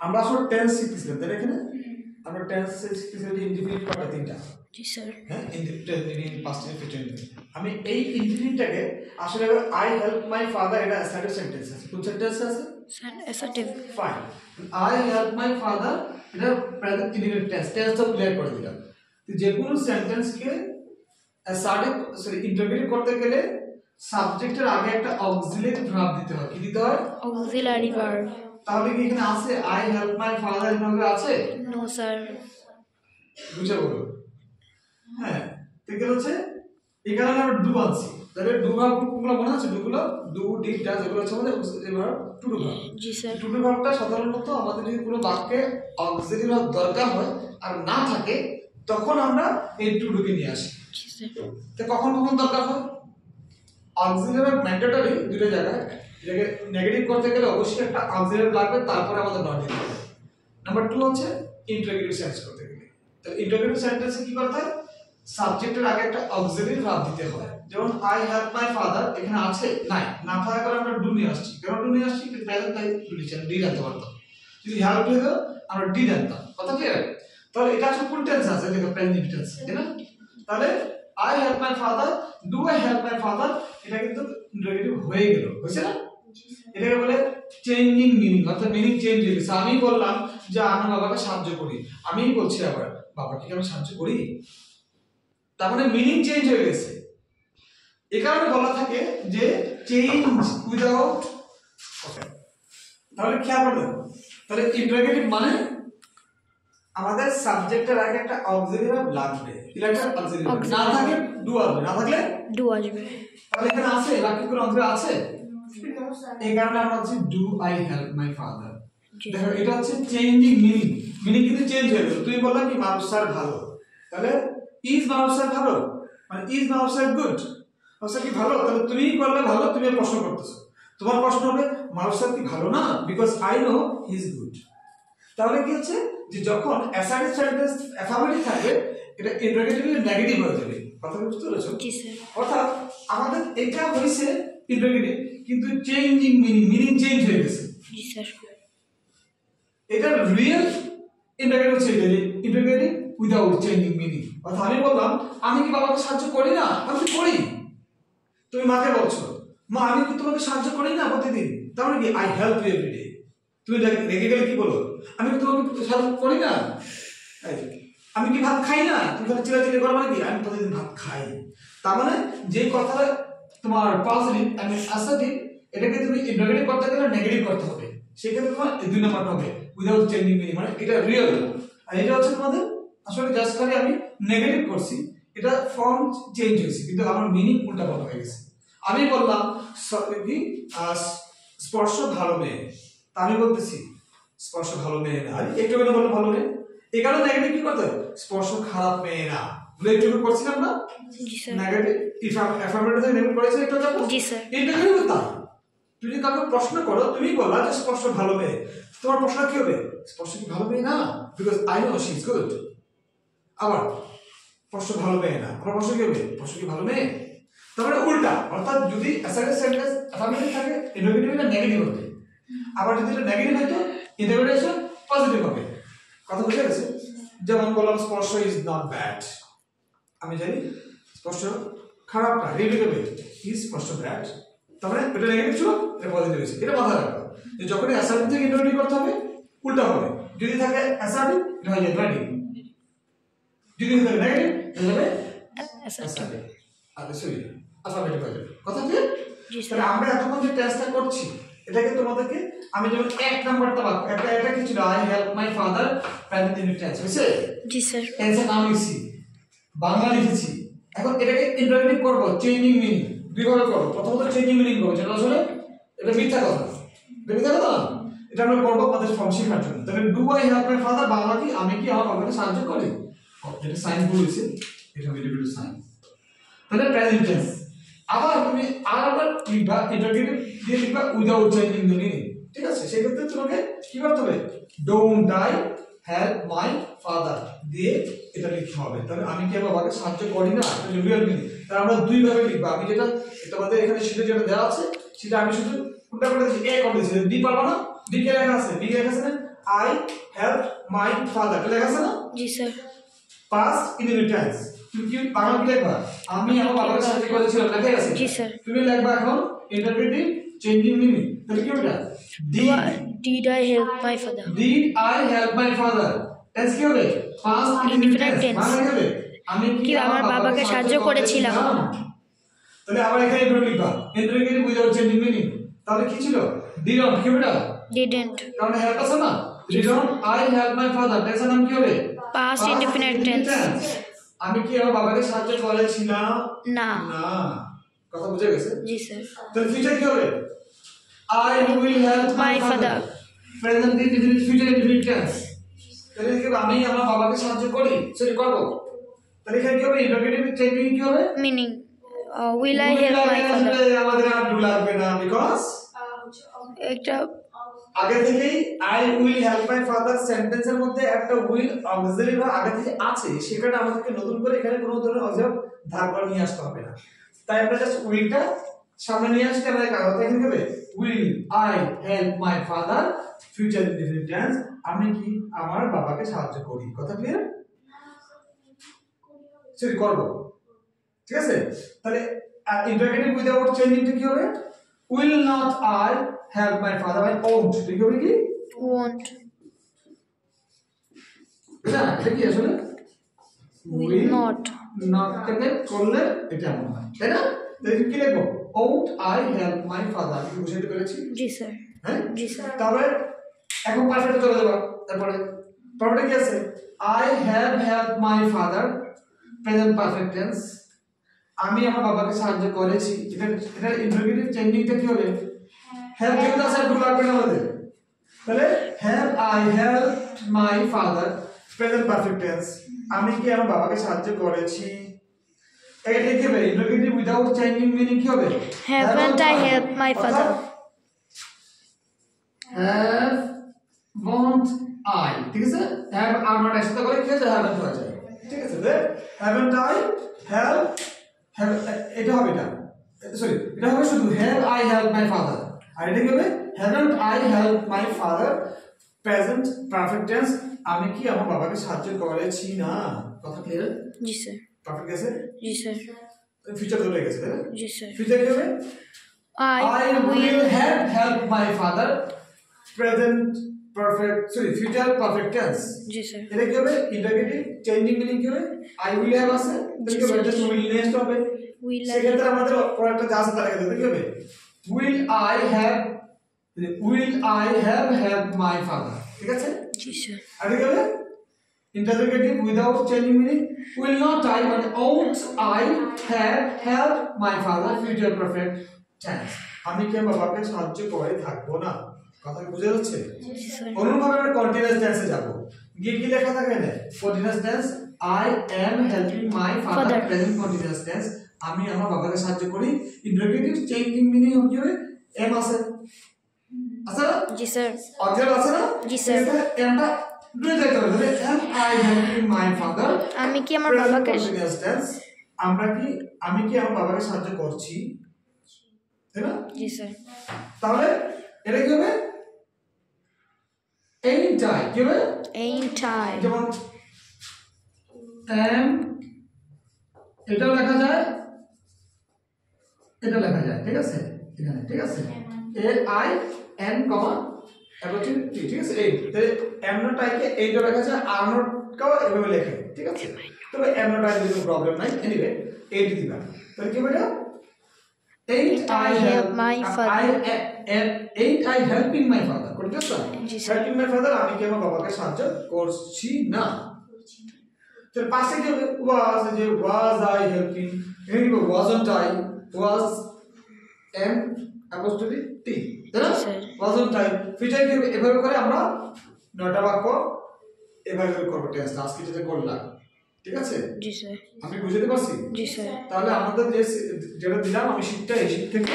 আমরা আসলে টেন্স শিখতেছিলাম তাই না? এখানে আমরা টেন্স শিখতেছিলাম যে ইনডিফিনিট পার্টটা তিনটা। জি স্যার। হ্যাঁ, indefinite, past tense, future tense. আমি এই ইনডিফিনিটটাকে আসলে আই হেল্প মাই ফাদার এটা অ্যাসার্টিভ সেন্টেন্স আছে। কোন সেন্টেন্স আছে? Sir assertive. Fine. I help my father এটা প্রেজেন্ট ইনডিফিনিট টেন্স, টেন্সটা ক্লিয়ার করে দিলাম। তো যে কোনো সেন্টেন্সকে অ্যাসার্টিভ সরি ইন্টারোগেটিভ করতে গেলে সাবজেক্টের আগে একটা অক্সিলারি ভার্ব দিতে হয়। কি দিতে হয়? Auxiliary verb. তাহলে কি এখানে আছে আই হেল্প মাই ফাদার এভাবে আছে? No sir. বুঝে বলো। হ্যাঁ, ঠিক আছে। এখানে আমরা ডু আনছি, তাহলে ডু ভার্ব কোনগুলো মনে আছে? ডুগুলো ডু, ডিড, ডাজ এগুলো হচ্ছে আমাদের ভার্ব, টু ডু ভার্ব। জি স্যার। টু ডু ভার্বটা সাধারণত আমাদের যদি কোনো বাক্যে অক্সিলারি ভার্ব দরকার হয় আর না থাকে তখন আমরা এই টু ডুকে নিয়ে আসি। জি স্যার। তো কখন কখন দরকার হয়? অক্সিলারি ভার্ব ম্যান্ডেটরি দুটো জায়গায়, এটাকে নেগেটিভ করতে গেলে অবশ্যই একটা অক্সিলারি লাগবে, তারপরে আমাদের নট দিতে হবে। নাম্বার 2 হচ্ছে ইন্টারোগেটিভ সেন্স করতে গেলে। তো ইন্টারোগেটিভ সেন্টেন্সে কি করতে হয়? সাবজেক্টের আগে একটা অক্সিলারি ভার্ব দিতে হয়। যেমন আই হেল্প মাই ফাদার এখানে আছে নাই, না থাকার কারণে আমরা ডু নিয়ে আসছি। কেন ডু নিয়ে আসছি? প্রেজেন্ট তাই ডু নিচ্ছি, ডি আনতে পারতাম। যদি হেল্প হতো আমরা ডিড আনতাম। কথা ক্লিয়ার? তাহলে এটা হচ্ছে ফুল টেন্স আছে, দেখো প্রেজেন্ট টেন্স, তাই না? তাহলে I help my father, do I help my father, এটা কিন্তু ইন্টারোগেটিভ হয়ে গেল, হয়েছে না? এটাকে বলে চেঞ্জিং মিনিং, অর্থাৎ মিনিং চেঞ্জ হয়ে গেছে। আমি বললাম যে আমি বাবাকে সাহায্য করি, আমিই বলছি আবার বাবাকে আমি সাহায্য করি, তার মানে মিনিং চেঞ্জ হয়ে গেছে। এই কারণে বলা থাকে যে চেঞ্জ উইদাউট। তাহলে খেয়াল করবেন, তাহলে ইন্টারোগেটিভ মানে আমাদের সাবজেক্টের আগে একটা অক্সিলারি ভার্ব লাগবে। কি লাগবে? Auxiliary verb. না থাকলে ডু আসবে, না থাকলে ডু আসবে। তাহলে এখানে আছে বাকি কোনো অংশ আছে? এই কারণে আমরা হচ্ছে do I help my father. দেখো এটা হচ্ছে চেঞ্জিং মিনিং, মিনিং কিন্তু চেঞ্জ হয়ে গেল। তুমি বললা কি মারুফ স্যার ভালো, তাহলে ইজ মারুফ স্যার ভালো, মানে is Maruf sir good, Maruf sir কি ভালো? তাহলে তুমি বললে ভালো, তুমি প্রশ্ন করতেছো, তোমার প্রশ্ন হবে মারুফ স্যার কি ভালো না? Because I know he is good. তাহলে কি হচ্ছে যে যখন অ্যাসার্টিভ সেন্টেন্স অ্যাফার্মেটিভ থাকবে এটা ইন্টারোগেটিভলি নেগেটিভ হয়ে যাবে। কথা বুঝতে পেরেছো? জি স্যার। অর্থাৎ আমাদের এটা হইছে ইন্টারোগেটিভ, কিন্তু চেঞ্জিং মিনিং, মিনিং চেঞ্জ হয়ে গেছে। জি স্যার। এটা রিয়েল ইন্টারোগেটিভ হচ্ছে ইন্টারোগেটিভ উইদাউট চেঞ্জিং মিনিং। অর্থাৎ আমি বললাম আমি কি বাবাকে সাহায্য করি না? আমি তো করি। তুমি মাকে বলছো মা আমি কি তোমাকে সাহায্য করি না প্রতিদিন? তার মানে কি আই হেল্প ইউ এভরিডে। তুমি রেগে গেলে কি বলো? আমি কি তোমাকে সাহায্য করি না? আমি কি ভাত খাই না? তুমি তাহলে চিল্লাচিল্লি করো মানে কি আমি প্রতিদিন ভাত খাই। তার মানে যে কথাটা তোমার পজিটিভ এবং অ্যাসার্টিভ, এটাকে তুমি ইন্টারোগেটিভ করতে গেলে নেগেটিভ করতে হবে। সেক্ষেত্রে তোমার দুই নাম্বারটা হবে উইদাউট চেঞ্জিং মিনিং, মানে এটা রিয়েল। আর এটা হচ্ছে তোমাদের আসলে জাস্ট খালি আমি নেগেটিভ করছি, এটা ফর্ম চেঞ্জ হয়েছে কিন্তু আমার মিনিং উল্টা পাল্টা হয়ে গেছে। আমি বললাম কি স্পর্শ ভালো মেয়ে, তা আমি বলতেছি স্পর্শ ভালো মেয়ে না, আর একটু কেন বললাম ভালো মেয়ে, এই কারণে নেগেটিভ কি করতে হবে? স্পর্শ খারাপ মেয়ে না, বলে একটু করছিলাম না? জি স্যার। নেগেটিভ অ্যাফার্মেটিভ থেকে নেগেটিভ করেছে একটু যাবো। জি স্যার। ইন্টারভিউ তাই তুমি যদি কাউকে প্রশ্ন করো, তুমি বললা যে স্পর্শ ভালো মেয়ে, তোমার প্রশ্ন কি হবে? স্পর্শ কি ভালো মেয়ে না? Because I know she is good. আবার স্পর্শ ভালো মেয়ে না, আমার প্রশ্ন কি হবে? স্পর্শ কি ভালো মেয়ে? তারপরে উল্টা, অর্থাৎ যদি অ্যাসার্টিভ সেন্টেন্স অ্যাফার্মেটিভ থাকে ইন্টারোগেটিভ এটা নেগেটিভ হবে, আবার যদি এটা নেগেটিভ হয় তো ইন্টারোগেটিভ পজিটিভ হবে। কথা বুঝে গেছে? যেমন বললাম স্পর্শ ইজ নট ব্যাড, আমি জানি স্পর্শ খারাপ না, রিলেটেবল ইজ স্পর্শ ব্যাড, তারপরে এটা নেগেটিভ ছিল এটা পজিটিভ হয়েছে। এটা মাথায় রাখো যে যখন অ্যাসার্টিভ থেকে ইন্টারোগেটিভ করতে হবে উল্টা হবে, যদি থাকে অ্যাসার্টিভ এটা হয়ে যাবে নেগেটিভ, যদি থাকে নেগেটিভ এটা হবে অ্যাসার্টিভ। আচ্ছা সরি অ্যাফার্মেটিভ হয়ে যাবে। কথা কি? জি স্যার। তাহলে আমরা এতক্ষণ যে টেস্টটা করছি এটাকে তোমাদেরকে আমি যেমন এক নাম্বারটা বাক্য এটা কি ছিল? I help my father present indefinite tense হয়েছে? জি স্যার। টেন্সের নাম লিখছি, বাংলা লিখেছি। এখন এটাকে ইন্টারোগেটিভ করব চেঞ্জিং মিনিং দুইভাবে করব। প্রথমত চেঞ্জিং মিনিং করব, যেটা আসলে এটা মিথ্যা কথা, এটা মিথ্যা কথা না, এটা আমরা করব আমাদের ফর্ম শেখার জন্য। তাহলে do I help my father Bangla কি আমি কি আমার বাবাকে সাহায্য করি? এটা সাইন ভুল হয়েছে, এটা মিডিয়েট সাইন। তাহলে প্রেজেন্ট টেন্স আবার তুমি আরেকবার লিখবা ইন্টারোগেটিভ দিয়ে লিখবা উইদাউট চেঞ্জিং দ্য মিনিং, ঠিক আছে? সেই ক্ষেত্রে তোমাকে কি করতে হবে? Don't I help my father দিয়ে এটা লিখতে হবে। তাহলে আমি কি আমার বাবাকে সাহায্য করি না, এটা রিয়েল মিনিং। তাহলে আমরা দুই ভাবে লিখবা। আমি যেটা তোমাদের এখানে শীটে যেটা দেওয়া আছে সেটা আমি শুধু কোনটা করে দিয়েছি, এ করে দিয়েছি। ডি পারবা না? ডি কে লেখা আছে, ডি কে লেখা আছে না? আই হেল্প মাই ফাদার লেখা আছে না জি স্যার পাস্ট ইনডিফিনিট টেন্স তুমি কি বাংলা কি লিখবা আমি আমার বাবাকে সাহায্য করেছিলাম লেখা আছে জি স্যার তুমি লিখবা এখন ইন্টারপ্রেটিভ চেঞ্জিং মিনিং তাহলে কি হবে Did I help my father? Did I help my father? Tense কি হবে পাস্ট ইনডিফিনিট টেন্স মানে কি হবে আমি কি আমার বাবাকে সাহায্য করেছিলাম তাহলে আবার এখানে এটা লিখবা ইন্টারপ্রেটিভ উইদাউট চেঞ্জিং মিনিং তাহলে কি ছিল didn't কি হবে Didn't. কারণ হেল্প আছে না didn't I help my father টেন্সের নাম কি হবে Past indefinite tense. আমি কি আমার বাবাকে সাহায্য করেছিলাম না না কথা বুঝে গেছে জি স্যার তাহলে ফিউচার কি হবে I will help my My father father. Present indefinite future indefinite tense তাহলে কি আমি আমার বাবাকে সাহায্য করি সেটা করব তাহলে এখানে কি হবে ইন্টারপ্রেটিভ চেঞ্জিং কি হবে meaning will I help my father? আমাদের আর ডু লাগবে না বিকজ একটা আগে থেকেই I will help my father সেন্টেন্সের মধ্যে একটা উইল অক্সিলারি ভার্ব আগে থেকে আছে সেখানে আমাদেরকে নতুন করে এখানে কোনো ধরনের অবজেক্ট ধার করে নিয়ে আসতে হবে না তাই আমরা জাস্ট উইলটা সামনে নিয়ে আসলে আমাদের কাগজে এখানে হবে will I help my father future indefinite tense আমি কি আমার বাবাকে সাহায্য করি কথা ক্লিয়ার সরি করব ঠিক আছে তাহলে ইন্টারগেটিভ উইদাউট চেঞ্জিং কি হবে will not I help my father by won't ঠিক হবে কি won't এটা এটা কি আসলে will not নট থেকে করলে এটা এমন হয় তাই না তাহলে কি লিখবো won't I help my father কি বুঝাতে পেরেছি জি স্যার হ্যাঁ জি স্যার তাহলে এখন পারফেক্ট চলে যাব তারপরে পারফেক্ট কি আছে I have help my father present perfect tense আমি আমার বাবাকে সাহায্য করেছি এটা ইন্টারগেটিভ চেঞ্জিংটা কি হবে হ্যাভ কিন্তু আছে একটু লাগবে না আমাদের তাহলে have I help my father present perfect tense আমি কি আমার বাবাকে সাহায্য করেছি এটা কি হবে ইন্টারগেটিভ উইদাউট চেঞ্জিং মিনিং কি হবে haven't I helped my father? have won't I ঠিক আছে have আমরা একসাথে করে কি হচ্ছে haven't হয়ে যায় ঠিক আছে যে haven't I have এটা হবে এটা সরি এটা হবে শুধু have I helped my father আর এটা কি হবে haven't I helped my father present perfect tense আমি কি আমার বাবাকে সাহায্য করেছি না কথা ক্লিয়ার জি স্যার পারফেক্ট আছে জি স্যার ফিউচার ধরে গেছে তাই না জি স্যার ফিউচার কি হবে I will have helped my father present perfect sorry future perfect tense G sir এটা কি হবে ইন্টারগেটিভ চেঞ্জিং মিনিং কি হবে I will have আছে তাহলে কি হবে জাস্ট will নেক্সট হবে will I সেক্ষেত্রে আমাদের পরেরটা যা আছে তার আগে দিতে কি হবে will I have helped my father ঠিক আছে জি স্যার আর কি হবে interrogative without changing meaning will not I মানে won't I have helped my father future perfect tense আমি কি আমার বাবাকে সাহায্য করে থাকবো না কথা কি বুঝা যাচ্ছে জি স্যার অনুরূপভাবে আমরা কন্টিনিউয়াস টেন্সে যাব গিয়ে কি লেখা থাকে না continuous tense I am helping my father Father. Present continuous tense আমি আমার বাবাকে সাহায্য করি ইন্টারগেটিভ চেঞ্জিং মিনিং কি হবে এম আছে আছে না জি স্যার অবজেক্ট আছে না জি স্যার এমটা দুই জায়গায় হবে am I helping my father আমি কি আমার বাবাকে কন্টিনিউয়াস টেন্স আমি কি আমার বাবাকে সাহায্য করছি তাই না জি স্যার তাহলে এটা কি হবে ain't I কি হবে ain't I যেমন am এটা লেখা যায় ঠিক আছে এখানে ঠিক আছে a I n apostrophe t ঠিক আছে এই তাহলে am not I কে এইটা লেখা যায় are not কেও এভাবে লেখে ঠিক আছে তবে am not I কোনো প্রবলেম নাই এনিওয়ে এইট দিবা তাহলে কি হবে Ain't I help my father? Ain't I helping my father? করতে চাও? Helping my father আমি কি আমার বাবাকে সাহায্য করছি না? তো পাশে কি হবে? Was I helping? এখানে কি wasn't I? Was am apostrophe t তাই না? wasn't I? ফিচার কি এভাবে করে আমরা নয়টা বাক্য এভাবে করব টেস্ট আজকে যেটা করলাম ঠিক আছে জি স্যার আমি বুঝাতে পারছি জি স্যার তাহলে আমাদের যেটা দিলাম আমি শীটটা এই শীট থেকে